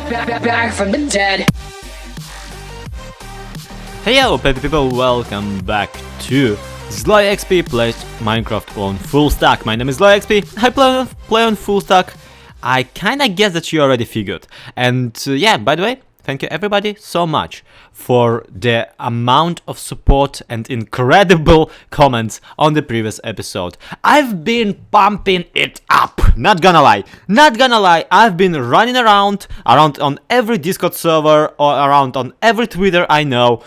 back from the dead. Hey hello baby people, welcome back to ZloyXP plays Minecraft on Fullstack. My name is ZloyXP, I play on Fullstack. I kinda guess that you already figured. And yeah, by the way, thank you everybody so much for the amount of support and incredible comments on the previous episode. I've been pumping it up, not gonna lie, I've been running around on every Discord server or around on every Twitter I know,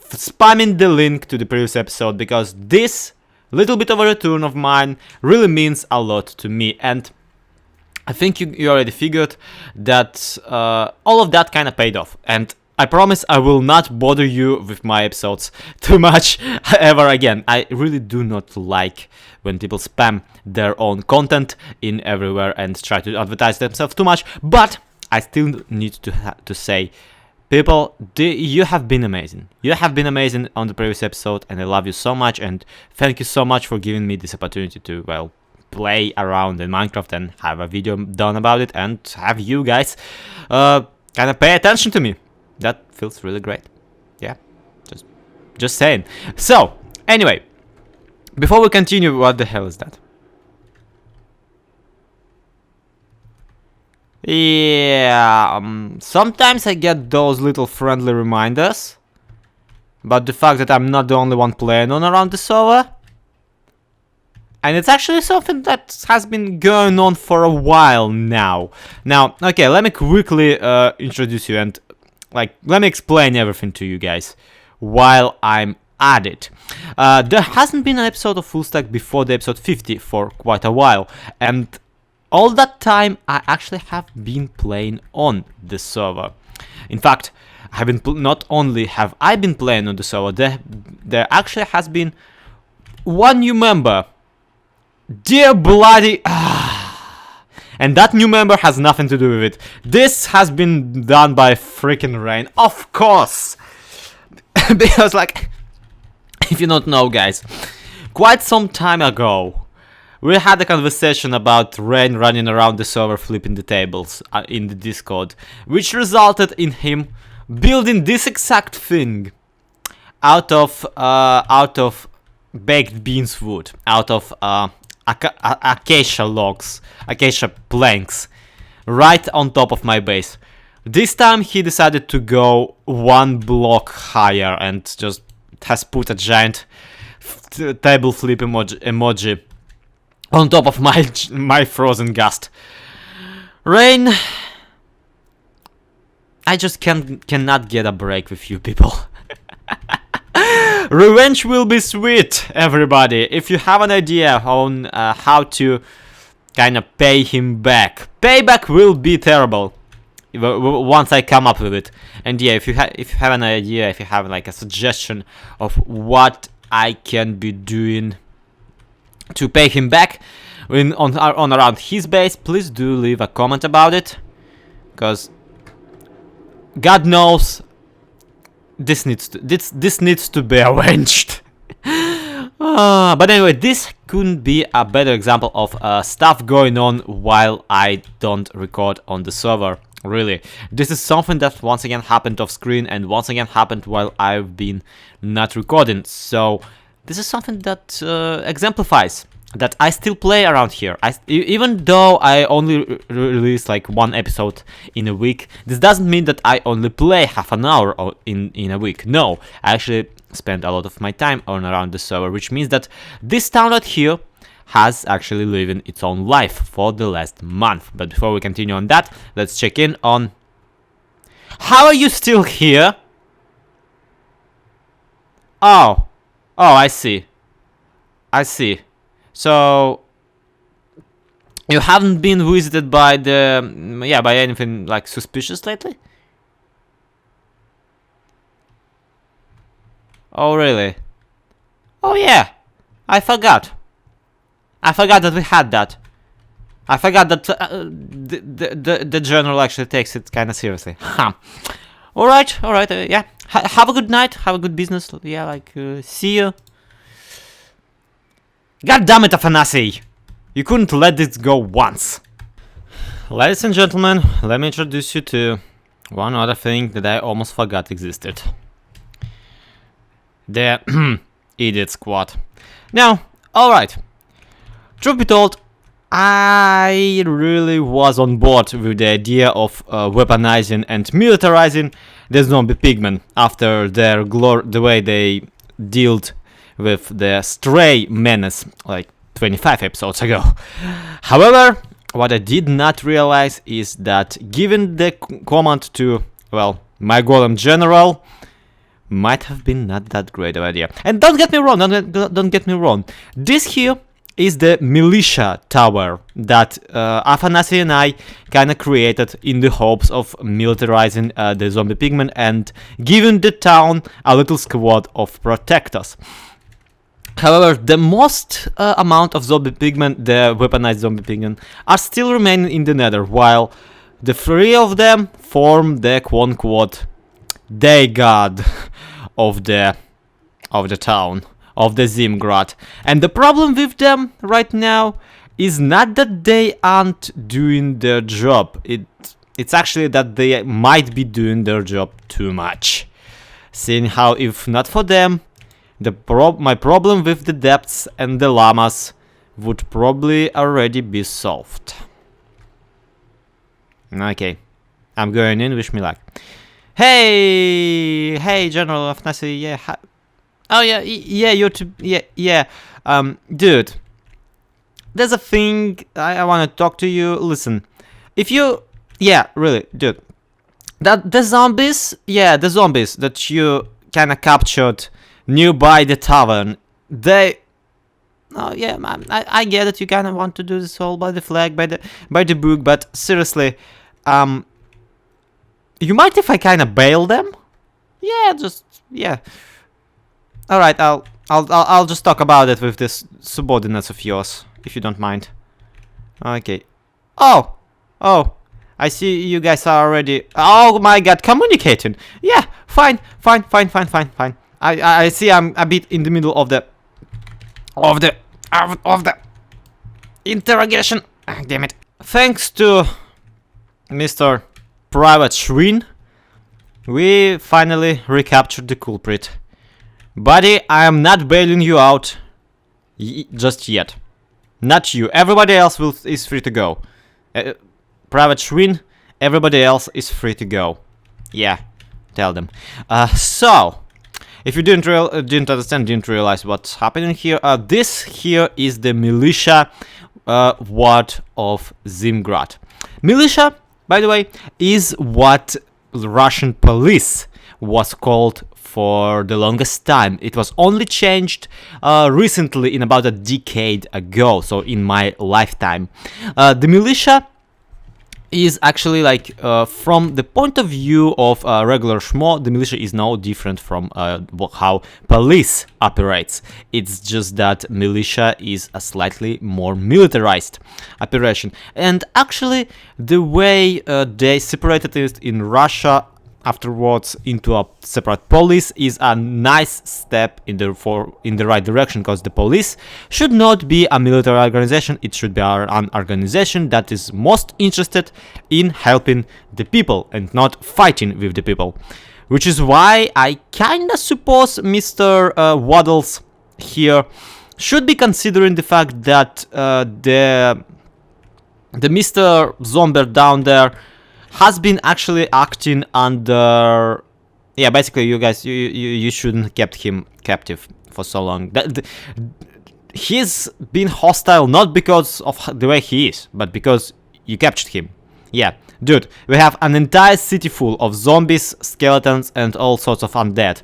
spamming the link to the previous episode because this little bit of a return of mine really means a lot to me. And I think you already figured that all of that kind of paid off, and I promise I will not bother you with my episodes too much ever again. I really do not like when people spam their own content in everywhere and try to advertise themselves too much, but I still need to say, people, you have been amazing. You have been amazing on the previous episode, and I love you so much, and thank you so much for giving me this opportunity to, well, play around in Minecraft and have a video done about it and have you guys kind of pay attention to me. That feels really great. Yeah, just saying. So anyway, before we continue, what the hell is that? Yeah, sometimes I get those little friendly reminders, but the fact that I'm not the only one playing on around the server. And it's actually something that has been going on for a while now. Now, okay, let me quickly introduce you and, like, let me explain everything to you guys while I'm at it. There hasn't been an episode of Fullstack before the episode 50 for quite a while. And all that time, I actually have been playing on the server. In fact, not only have I been playing on the server, there actually has been one new member. Dear bloody... And that new member has nothing to do with it. This has been done by freaking Rain, of course. Because, like, if you don't know, guys, quite some time ago, we had a conversation about Rain running around the server flipping the tables in the Discord, which resulted in him building this exact thing out of baked beans wood, out of acacia logs, acacia planks, right on top of my base. This time he decided to go one block higher and just has put a giant table flip emoji on top of my frozen gust. Rain, I just cannot get a break with you people. Revenge will be sweet, everybody. If you have an idea on how to kind of pay him back, payback will be terrible once I come up with it. And yeah, if you have an idea, if you have like a suggestion of what I can be doing to pay him back on around his base, please do leave a comment about it, because God knows this needs to be arranged. But anyway, this couldn't be a better example of stuff going on while I don't record on the server. Really, this is something that once again happened off screen and once again happened while I've been not recording. So this is something that exemplifies that I still play around here. Even though I only release like one episode in a week, this doesn't mean that I only play half an hour in a week. No, I actually spend a lot of my time on around the server, which means that this town right here has actually living its own life for the last month. But before we continue on that, let's check in on... How are you still here? Oh, I see. So you haven't been visited by by anything like suspicious lately? Oh really? Oh yeah, I forgot that we had that. I forgot that the general actually takes it kind of seriously. Huh. All right. Yeah. Have a good night. Have a good business. Yeah, like see you. God damn it, Afanasi! You couldn't let this go once. Ladies and gentlemen, let me introduce you to one other thing that I almost forgot existed. The idiot squad. Now, alright. Truth be told, I really was on board with the idea of weaponizing and militarizing the zombie pigmen after their the way they dealt with the stray menace like 25 episodes ago. However, what I did not realize is that giving the command to, well, my golem general might have been not that great of idea. And don't get me wrong, don't get me wrong. This here is the militia tower that Afanasi and I kinda created in the hopes of militarizing the zombie pigmen and giving the town a little squad of protectors. However, the most amount of zombie pigmen, the weaponized zombie pigmen, are still remaining in the nether, while the 3 of them form the quote-unquote day guard of the town, of the Zimgrad. And the problem with them right now is not that they aren't doing their job. It's actually that they might be doing their job too much. Seeing how if not for them, my problem with the depths and the llamas would probably already be solved. Okay, I'm going in, wish me luck. Hey, General of Nasi, yeah, oh yeah, you too, yeah, dude, there's a thing I want to talk to you. Listen, if you, yeah, really, dude, that the zombies that you kinda captured nearby the tavern, they, oh yeah, man, I get that you kinda want to do this all by the flag, by the book, but seriously, you mind if I kinda bail them? Yeah, just, yeah. Alright, I'll just talk about it with this subordinates of yours, if you don't mind. Okay. Oh, I see you guys are already, oh my god, communicating. Yeah, fine. I see I'm a bit in the middle of the interrogation. Ah, damn it. Thanks to Mr. Private Shreen, we finally recaptured the culprit. Buddy, I am not bailing you out just yet. Not you. Everybody else is free to go. Private Shreen, everybody else is free to go. Yeah, tell them. So, if you didn't understand, didn't realize what's happening here, this here is the militia ward of Zimgrad. Militia, by the way, is what the Russian police was called for the longest time. It was only changed recently, in about a decade ago, so in my lifetime. The militia is actually like, from the point of view of regular schmo, the militia is no different from how police operates. It's just that militia is a slightly more militarized operation. And actually, the way they separated it in Russia afterwards into a separate police is a nice step in the right direction, because the police should not be a military organization. It should be an organization that is most interested in helping the people and not fighting with the people, which is why I kinda suppose Mr. Waddles here should be considering the fact that the Mr. Zomber down there has been actually acting under, yeah, basically you guys, you shouldn't have kept him captive for so long. He's been hostile not because of the way he is, but because you captured him. Yeah, dude, we have an entire city full of zombies, skeletons, and all sorts of undead.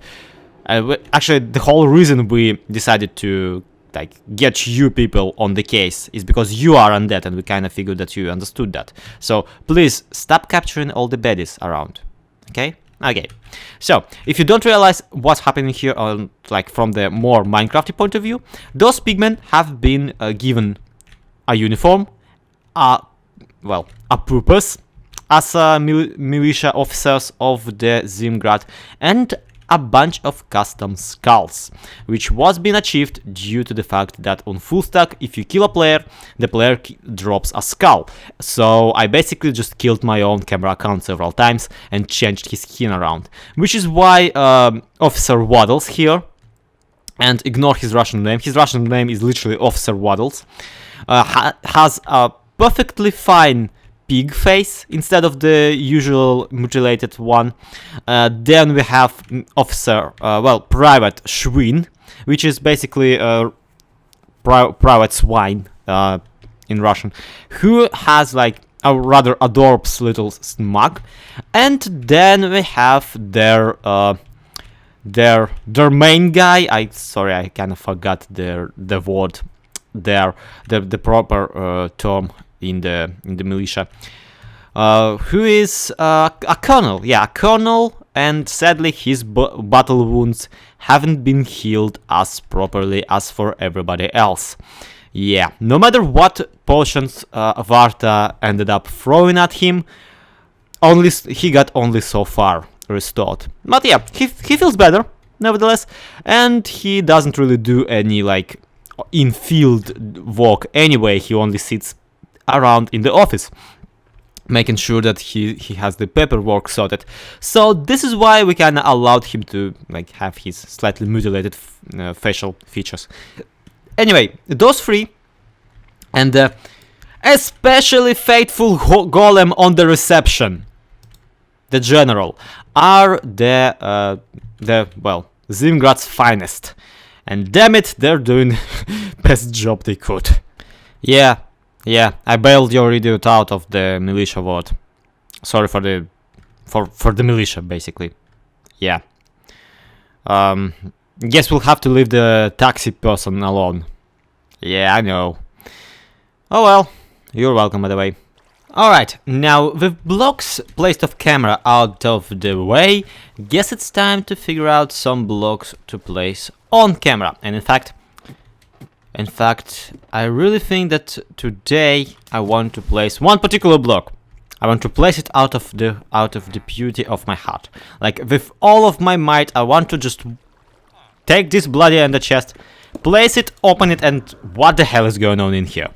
Actually, the whole reason we decided to like get you people on the case is because you are undead, and we kind of figured that you understood that. So please stop capturing all the baddies around. Okay? Okay. So if you don't realize what's happening here on like from the more Minecrafty point of view, those pigmen have been given a uniform, well, a purpose as militia officers of the Zimgrad, and a bunch of custom skulls, which was being achieved due to the fact that on Fullstack, if you kill a player, the player drops a skull. So I basically just killed my own camera account several times and changed his skin around, which is why Officer Waddles here, and ignore his Russian name. His Russian name is literally Officer Waddles. Has a perfectly fine pig face instead of the usual mutilated one. Then we have Officer, Private Schwein, which is basically private swine in Russian, who has like a rather adorable little smug. And then we have their main guy. I kind of forgot the word there, the proper term in the militia, who is a colonel. Yeah, a colonel, and sadly his battle wounds haven't been healed as properly as for everybody else. Yeah, no matter what potions Varta ended up throwing at him, he got only so far restored. But yeah, he feels better nevertheless, and he doesn't really do any like in-field work anyway. He only sits around in the office making sure that he has the paperwork sorted. So this is why we kind of allowed him to like have his slightly mutilated facial features. Anyway, those three, and especially faithful golem on the reception, the general, are the Zimgrad's finest, and damn it, they're doing best job they could. Yeah, I bailed your idiot out of the militia ward. Sorry for the militia, basically. Yeah. Guess we'll have to leave the taxi person alone. Yeah, I know. Oh well, you're welcome, by the way. Alright, now with blocks placed off camera out of the way, guess it's time to figure out some blocks to place on camera. And in fact, I really think that today I want to place one particular block. I want to place it out of the beauty of my heart. Like with all of my might, I want to just take this bloody ender chest, place it, open it, and what the hell is going on in here?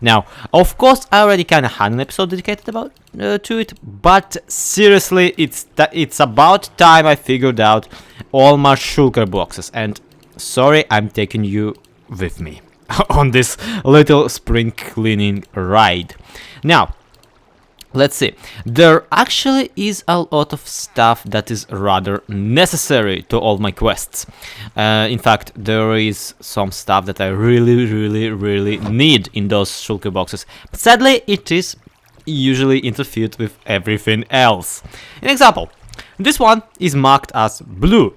Now, of course, I already kind of had an episode dedicated to it, but seriously, it's about time I figured out all my shulker boxes, and sorry, I'm taking you with me on this little spring cleaning ride. Now, let's see. There actually is a lot of stuff that is rather necessary to all my quests. In fact, there is some stuff that I really need in those shulker boxes. But sadly, it is usually interfered with everything else. An example. This one is marked as blue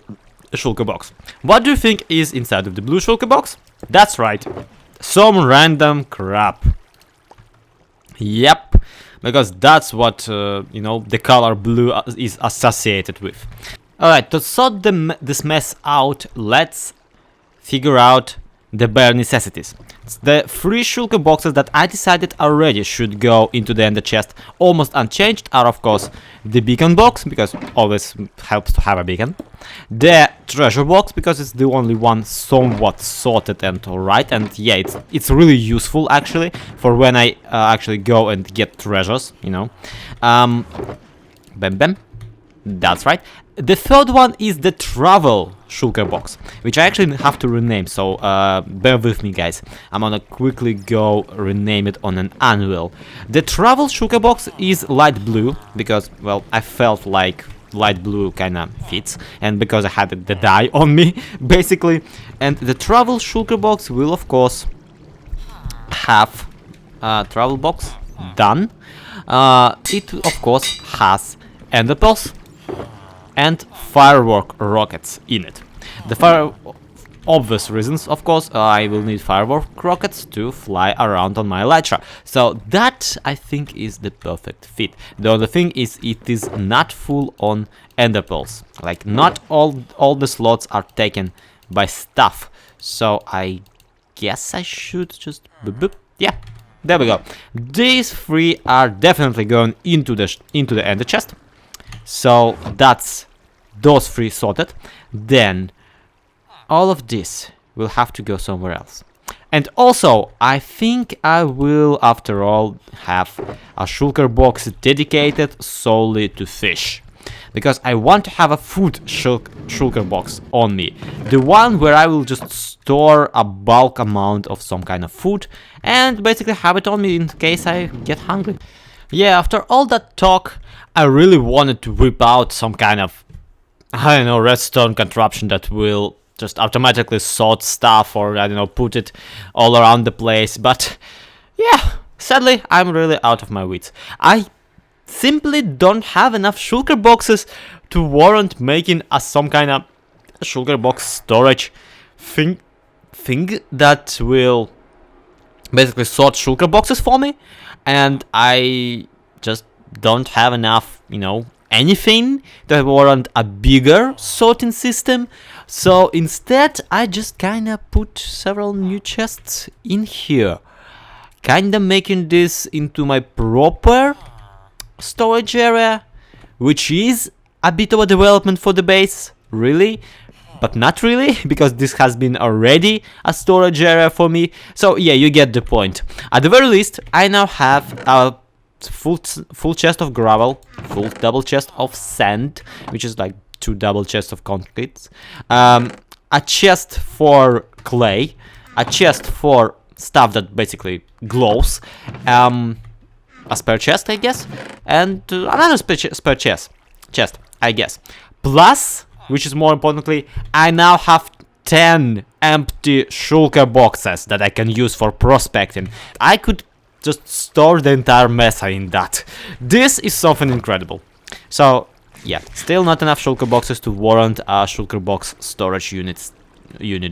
shulker box. What do you think is inside of the blue shulker box? That's right. Some random crap. Yep. Because that's what, the color blue is associated with. Alright, to sort this mess out, let's figure out the bare necessities. The 3 shulker boxes that I decided already should go into the ender chest almost unchanged are, of course, the beacon box, because always helps to have a beacon. The treasure box, because it's the only one somewhat sorted and alright, and yeah, it's really useful actually for when I actually go and get treasures, Bam bam. That's right. The third one is the travel shulker box, which I actually have to rename, so bear with me, guys. I'm gonna quickly go rename it on an anvil. The travel shulker box is light blue, because, well, I felt like light blue kinda fits, and because I had the dye on me, basically. And the travel shulker box will, of course, have travel box done. It, of course, has ender pearls and firework rockets in it. For obvious reasons, of course, I will need firework rockets to fly around on my elytra. So that, I think, is the perfect fit. The other thing is it is not full on ender pearls. Like, not all the slots are taken by stuff. So I guess I should just boop boop. Yeah, there we go. These 3 are definitely going into the ender chest. So that's those 3 sorted, then all of this will have to go somewhere else. And also, I think I will, after all, have a shulker box dedicated solely to fish. Because I want to have a food shulker box on me. The one where I will just store a bulk amount of some kind of food and basically have it on me in case I get hungry. Yeah, after all that talk, I really wanted to whip out some kind of, I don't know, redstone contraption that will just automatically sort stuff, or I don't know, put it all around the place. But yeah, sadly, I'm really out of my wits. I simply don't have enough shulker boxes to warrant making some kind of shulker box storage thing that will basically sort shulker boxes for me. And I just don't have enough, you know, anything that warrant a bigger sorting system. So instead, I just kinda put several new chests in here, kinda making this into my proper storage area, which is a bit of a development for the base, really, but not really, because this has been already a storage area for me. So yeah, you get the point. At the very least, I now have a full chest of gravel, full double chest of sand, which is like 2 double chests of concrete, a chest for clay, a chest for stuff that basically glows, a spare chest, I guess, and another spare chest, I guess. Plus, which is more importantly, I now have 10 empty shulker boxes that I can use for prospecting. I could just store the entire mesa in that. This is something incredible. So yeah, still not enough shulker boxes to warrant a shulker box storage unit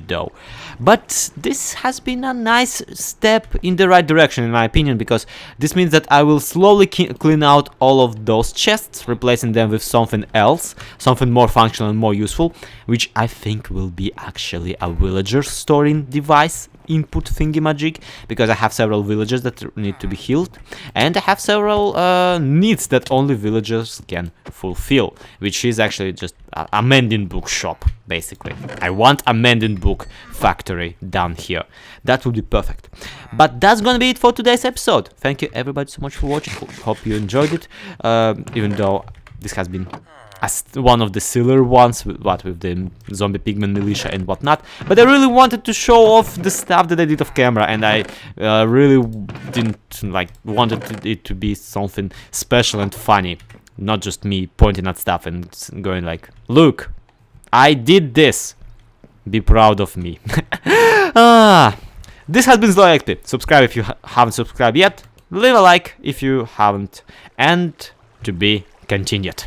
though. But this has been a nice step in the right direction, in my opinion, because this means that I will slowly clean out all of those chests, replacing them with something else, something more functional and more useful, which I think will be actually a villager storing device input thingy-majig, because I have several villagers that need to be healed, and I have several needs that only villagers can fulfill, which is actually just a mending book shop, basically. I want a mending book factory down here. That would be perfect. But that's gonna be it for today's episode. Thank you everybody so much for watching. Hope you enjoyed it, even though this has been one of the sillier ones, with the zombie pigman militia and whatnot. But I really wanted to show off the stuff that I did off camera, and I really didn't wanted it to be something special and funny, not just me pointing at stuff and going like, look, I did this, be proud of me. This has been SloyXP. Subscribe if you haven't subscribed yet, leave a like if you haven't, and to be continued.